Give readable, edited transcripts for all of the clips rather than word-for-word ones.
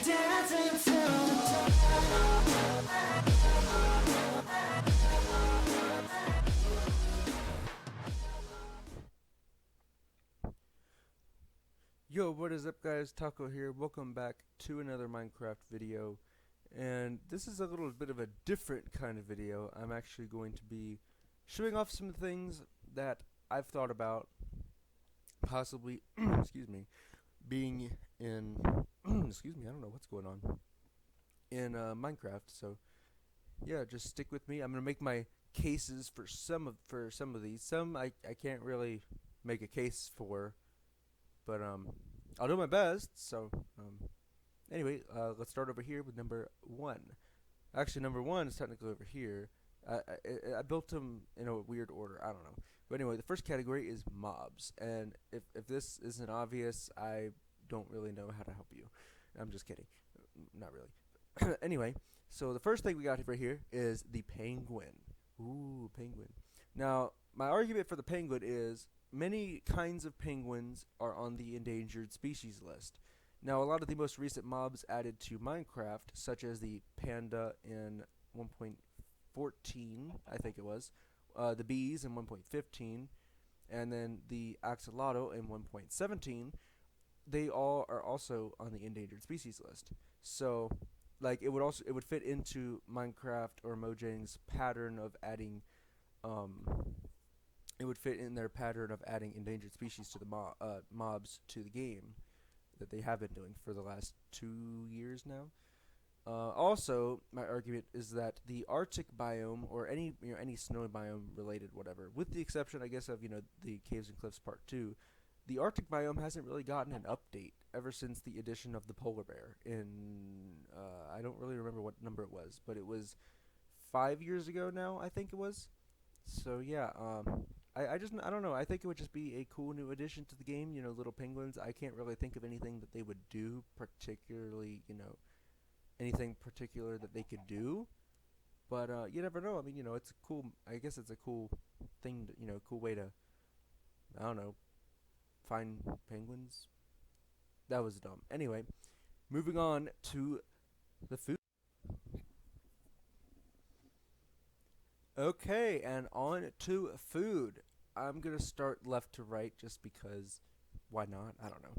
dancing to the Yo, what is up guys, Taco here, welcome back to another Minecraft video, and this is a little bit of a different kind of video. I'm actually going to be showing off some things that I've thought about possibly, excuse me, being in, excuse me, I don't know what's going on, in Minecraft, so yeah, just stick with me. I'm going to make my cases for some of these. Some I can't really make a case for, but I'll do my best. So anyway, let's start over here with number one. Actually, number one is technically over here. I built them in a weird order. I don't know. But anyway, the first category is mobs, and if this isn't obvious, I don't really know how to help you. I'm just kidding. Not really. Anyway, so the first thing we got right here is the penguin. Ooh, penguin. Now, my argument for the penguin is many kinds of penguins are on the endangered species list. Now, a lot of the most recent mobs added to Minecraft, such as the panda in 1.14, I think it was, the bees in 1.15, and then the axolotl in 1.17, they all are also on the endangered species list. So, like, it would fit into Minecraft or Mojang's pattern of adding um, it would fit in their pattern of adding endangered species to the mobs to the game that they have been doing for the last 2 years now. Also, my argument is that the Arctic biome or any snowy biome related whatever, with the exception I guess of the Caves and Cliffs Part 2, the Arctic biome hasn't really gotten an update ever since the addition of the polar bear in I don't really remember what number it was, but it was 5 years ago now, I think it was. So yeah, I don't know. I think it would just be a cool new addition to the game. Little penguins. I can't really think of anything that they would do particularly. Anything particular that they could do. But you never know. I mean, it's cool. I guess it's a cool thing. Cool way to, I don't know, find penguins. That was dumb. Anyway, moving on to the food. Okay, and on to food. I'm gonna start left to right just because why not? I don't know.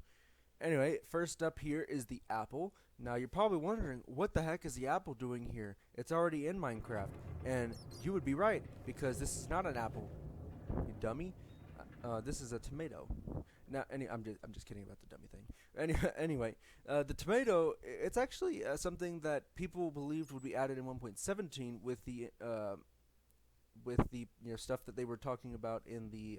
Anyway, first up here is the apple. Now you're probably wondering what the heck is the apple doing here? It's already in Minecraft, and you would be right because this is not an apple, you dummy. This is a tomato. Now, I'm just kidding about the dummy thing. Anyway, the tomato, it's actually something that people believed would be added in 1.17 with the stuff that they were talking about in the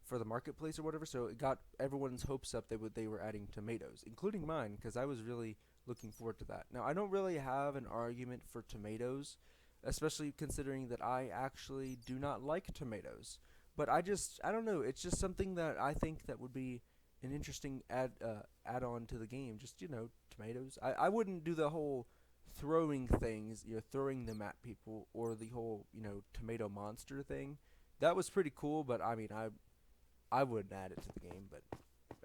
for the marketplace or whatever. So it got everyone's hopes up. They were adding tomatoes, including mine, because I was really looking forward to that. Now I don't really have an argument for tomatoes, especially considering that I actually do not like tomatoes. But I don't know. It's just something that I think that would be an interesting add on to the game. Just tomatoes. I wouldn't do the whole throwing things, throwing them at people, or the whole, tomato monster thing. That was pretty cool, but I mean, I wouldn't add it to the game. But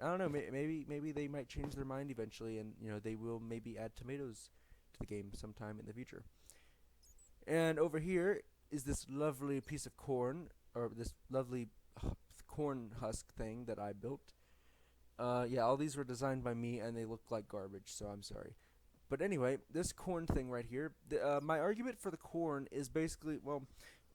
I don't know. Maybe they might change their mind eventually, and they will maybe add tomatoes to the game sometime in the future. And over here is this lovely piece of corn, or this lovely corn husk thing that I built. Yeah, all these were designed by me, and they look like garbage, so I'm sorry. But anyway, this corn thing right here, my argument for the corn is basically, well,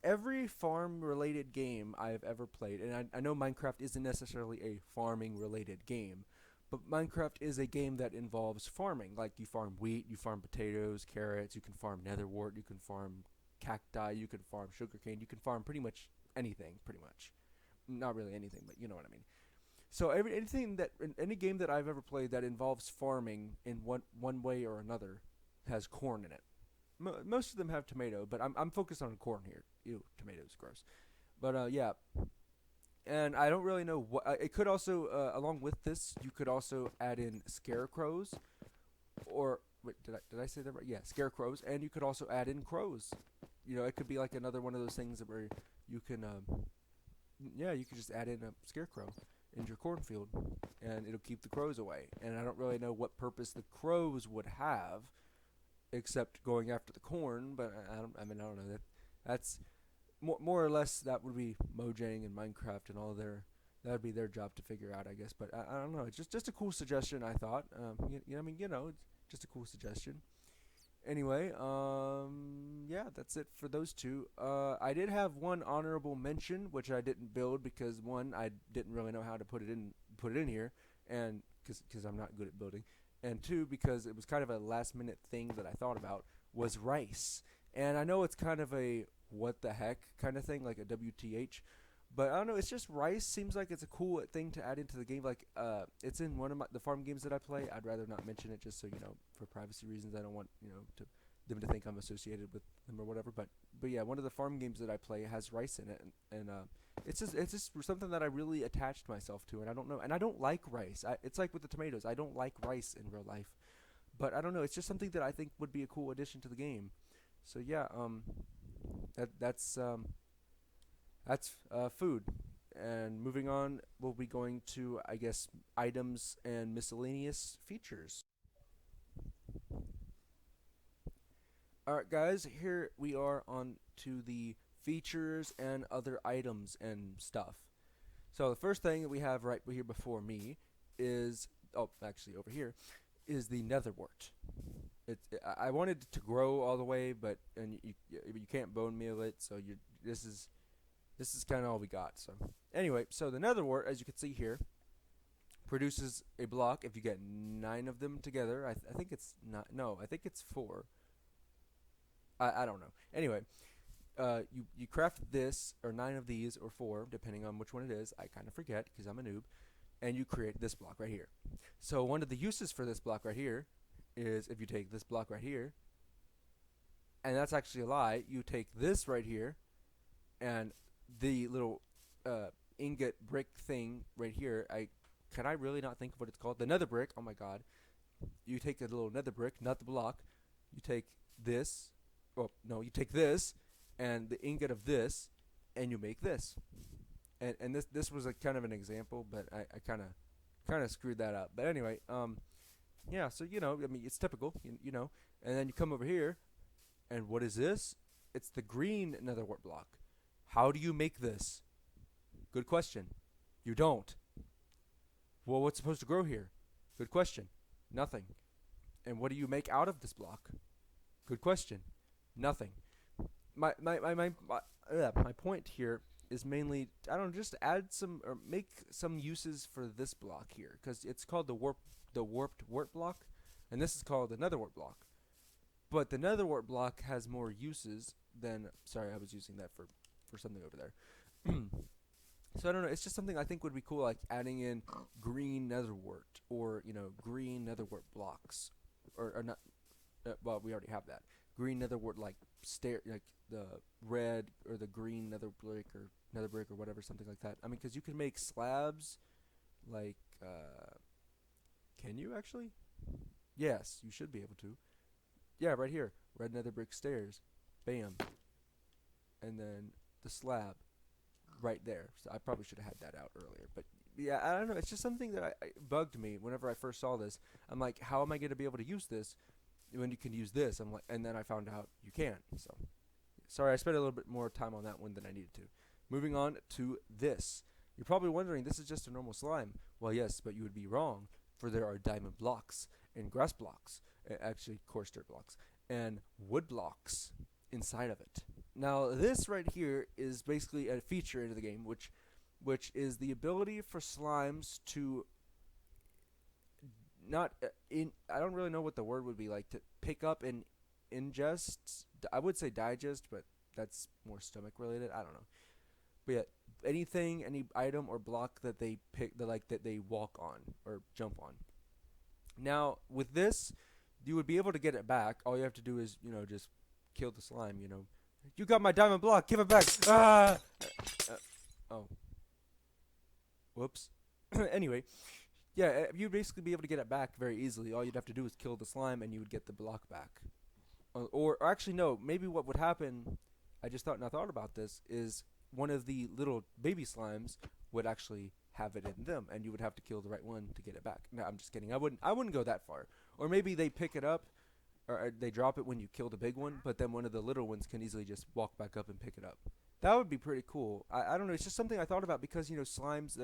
every farm-related game I've ever played, and I know Minecraft isn't necessarily a farming-related game, but Minecraft is a game that involves farming. Like, you farm wheat, you farm potatoes, carrots, you can farm netherwort, you can farm cacti, you can farm sugarcane, you can farm pretty much anything, pretty much. Not really anything, but you know what I mean. So anything that in any game that I've ever played that involves farming in one way or another has corn in it. Most of them have tomato, but I'm focused on corn here. Ew, tomatoes, gross. But yeah, and I don't really know what it could also along with this you could also add in scarecrows, or wait, did I say that right? Yeah, scarecrows, and you could also add in crows. It could be like another one of those things where you can yeah, you could just add in a scarecrow. in your cornfield, and it'll keep the crows away. And I don't really know what purpose the crows would have, except going after the corn. But I don't. I mean, I don't know that. That's more or less that would be Mojang and Minecraft and all their. That would be their job to figure out, I guess. But I don't know. It's just a cool suggestion. I thought. I mean, it's just a cool suggestion. Anyway, yeah, that's it for those two. I did have one honorable mention, which I didn't build because one, I didn't really know how to put it in here, and because I'm not good at building, and two, because it was kind of a last minute thing that I thought about was rice, and I know it's kind of a what the heck kind of thing, like a WTH. But I don't know. It's just rice seems like it's a cool thing to add into the game. Like, it's in one of the farm games that I play. I'd rather not mention it just so for privacy reasons. I don't want them to think I'm associated with them or whatever. But yeah, one of the farm games that I play has rice in it, and it's just something that I really attached myself to. And I don't know. And I don't like rice. It's like with the tomatoes. I don't like rice in real life. But I don't know. It's just something that I think would be a cool addition to the game. So yeah, that's food. And moving on, we'll be going to, I guess, items and miscellaneous features. Alright, guys, here we are on to the features and other items and stuff. So the first thing that we have right here before me is, oh, actually over here, is the netherwort. I wanted it to grow all the way, but you can't bone meal it, so this is kind of all we got. So anyway, so the netherwort, as you can see here, produces a block if you get 9 of them together. I think it's not. No, I think it's 4. I don't know. Anyway, you craft this or 9 of these or 4, depending on which one it is. I kind of forget because I'm a noob. And you create this block right here. So one of the uses for this block right here is if you take this block right here, and that's actually a lie. You take this right here, and the little ingot brick thing right here. Can I really not think of what it's called? The nether brick. Oh my god! You take a little nether brick, not the block. You take this. Oh no! You take this and the ingot of this, and you make this. And this was a kind of an example, but I kind of screwed that up. But anyway, yeah. So I mean, it's typical, And then you come over here, and what is this? It's the green netherwort block. How do you make this? Good question. You don't. Well, what's supposed to grow here? Good question. Nothing. And what do you make out of this block? Good question. Nothing. My point here is mainly, I don't know, just add some or make some uses for this block here, because it's called the warped wart block, and this is called the netherwort block. But the netherwort block has more uses than, sorry, I was using that for something over there. So I don't know, it's just something I think would be cool, like adding in green netherwort, or green netherwort blocks, or not. Well, we already have that green netherwort, like the red or the green nether brick or whatever, something like that. I mean, because you can make slabs, like can you actually? Yes, you should be able to. Yeah, right here, red nether brick stairs, bam, and then the slab right there. So I probably should have had that out earlier, but yeah, I don't know. It's just something that I bugged me whenever I first saw this. I'm like, how am I going to be able to use this when you can use this? I'm like, and then I found out you can. So sorry, I spent a little bit more time on that one than I needed to. Moving on to this. You're probably wondering, this is just a normal slime. Well, yes, but you would be wrong, for there are diamond blocks and grass blocks, actually coarse dirt blocks, and wood blocks inside of it. Now, this right here is basically a feature into the game, which is the ability for slimes to not I don't really know what the word would be, like, to pick up and ingest. I would say digest, but that's more stomach related. I don't know. But yeah, any item or block that they pick, that they walk on or jump on. Now, with this, you would be able to get it back. All you have to do is, just kill the slime, You got my diamond block, give it back. Ah! Oh. Whoops. Anyway, yeah, you'd basically be able to get it back very easily. All you'd have to do is kill the slime and you would get the block back. Or actually, no, maybe what would happen, I thought about this, is one of the little baby slimes would actually have it in them, and you would have to kill the right one to get it back. No, I'm just kidding. I wouldn't go that far. Or maybe they pick it up, or they drop it when you kill the big one, but then one of the little ones can easily just walk back up and pick it up. That would be pretty cool. I don't know. It's just something I thought about because slimes,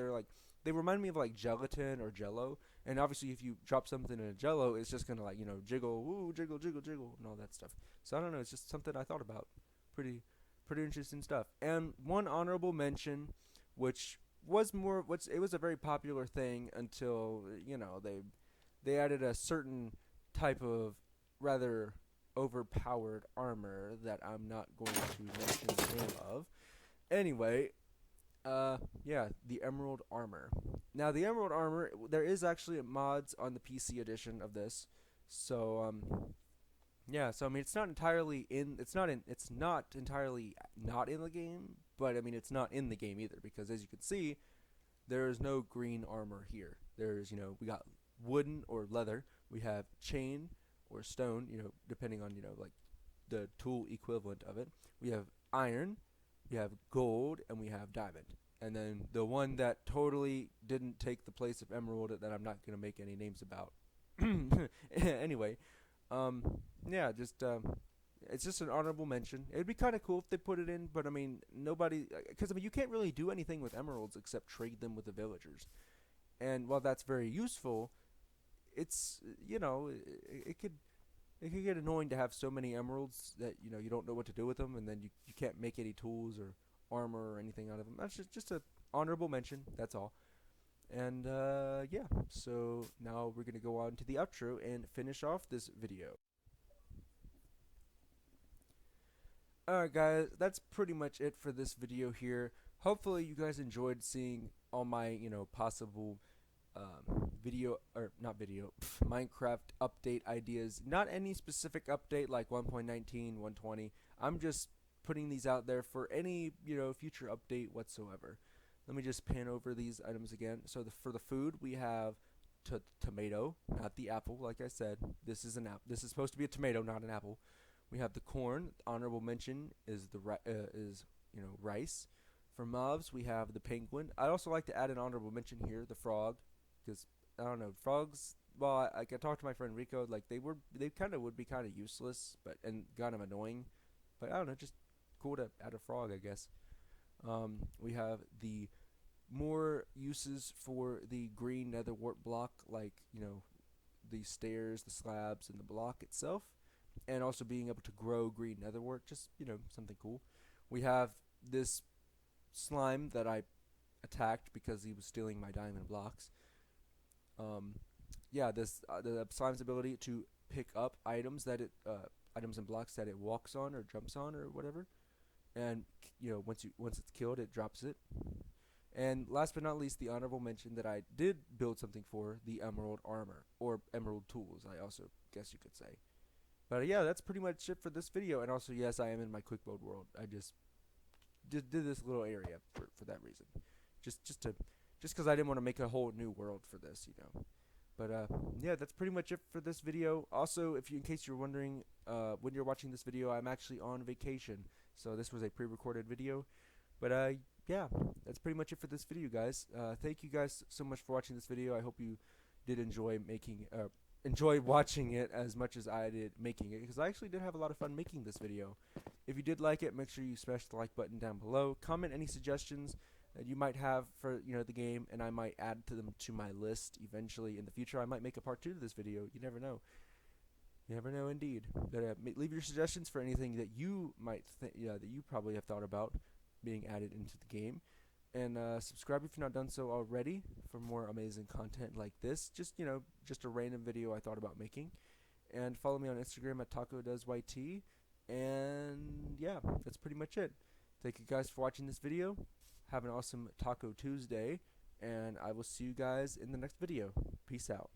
they remind me of like gelatin or Jello, and obviously if you drop something in a Jello, it's just gonna like jiggle, ooh, jiggle, jiggle, jiggle, and all that stuff. So I don't know. It's just something I thought about. Pretty interesting stuff. And one honorable mention, which it was a very popular thing until they added a certain type of rather overpowered armor that I'm not going to mention the name of. Anyway, yeah, the Emerald Armor. Now, the Emerald Armor, there is actually mods on the PC edition of this. So, yeah, so I mean, it's not entirely not in the game, but I mean, it's not in the game either because as you can see, there is no green armor here. There's, we got wooden or leather, we have chain or stone, depending on, like the tool equivalent of it. We have iron, we have gold, and we have diamond. And then the one that totally didn't take the place of emerald that I'm not going to make any names about. Anyway, yeah, it's just an honorable mention. It'd be kind of cool if they put it in, but I mean, because I mean, you can't really do anything with emeralds except trade them with the villagers. And while that's very useful, it's it could get annoying to have so many emeralds that you don't know what to do with them, and then you can't make any tools or armor or anything out of them. That's just a honorable mention. That's all. And yeah, so now we're gonna go on to the outro and finish off this video. Alright guys, that's pretty much it for this video here. Hopefully you guys enjoyed seeing all my, possible Minecraft update ideas. Not any specific update like 1.19, 120. I'm just putting these out there for any, future update whatsoever. Let me just pan over these items again. So for the food, we have tomato, not the apple, like I said. This is an apple. This is supposed to be a tomato, not an apple. We have the corn. Honorable mention is rice. For mobs, we have the penguin. I'd also like to add an honorable mention here, the frog, because I don't know, frogs. Well, I talked to my friend Rico. Like they kind of would be kind of useless, and kind of annoying. But I don't know, just cool to add a frog, I guess. We have the more uses for the green nether wart block, like the stairs, the slabs, and the block itself. And also being able to grow green netherwort, just something cool. We have this slime that I attacked because he was stealing my diamond blocks. Yeah, the slime's ability to pick up items items and blocks that it walks on or jumps on or whatever, and once it's killed, it drops it. And last but not least, the honorable mention that I did build something for, the Emerald Armor or Emerald Tools, I also guess you could say. But yeah, that's pretty much it for this video. And also, yes, I am in my quick mode world. I just did this little area for that reason. Just because I didn't want to make a whole new world for this, But yeah, that's pretty much it for this video. Also, in case you're wondering, when you're watching this video, I'm actually on vacation. So this was a pre-recorded video. But yeah, that's pretty much it for this video, guys. Thank you guys so much for watching this video. I hope you did enjoy watching it as much as I did making it, because I actually did have a lot of fun making this video. If you did like it, make sure you smash the like button down below. Comment any suggestions that you might have for the game, and I might add them to my list eventually in the future. I might make a part 2 to this video. You never know. You never know, indeed. But leave your suggestions for anything that you might that you probably have thought about being added into the game. And subscribe if you're not done so already for more amazing content like this. Just a random video I thought about making. And follow me on Instagram at TacoDoesYT. And yeah, that's pretty much it. Thank you guys for watching this video. Have an awesome Taco Tuesday. And I will see you guys in the next video. Peace out.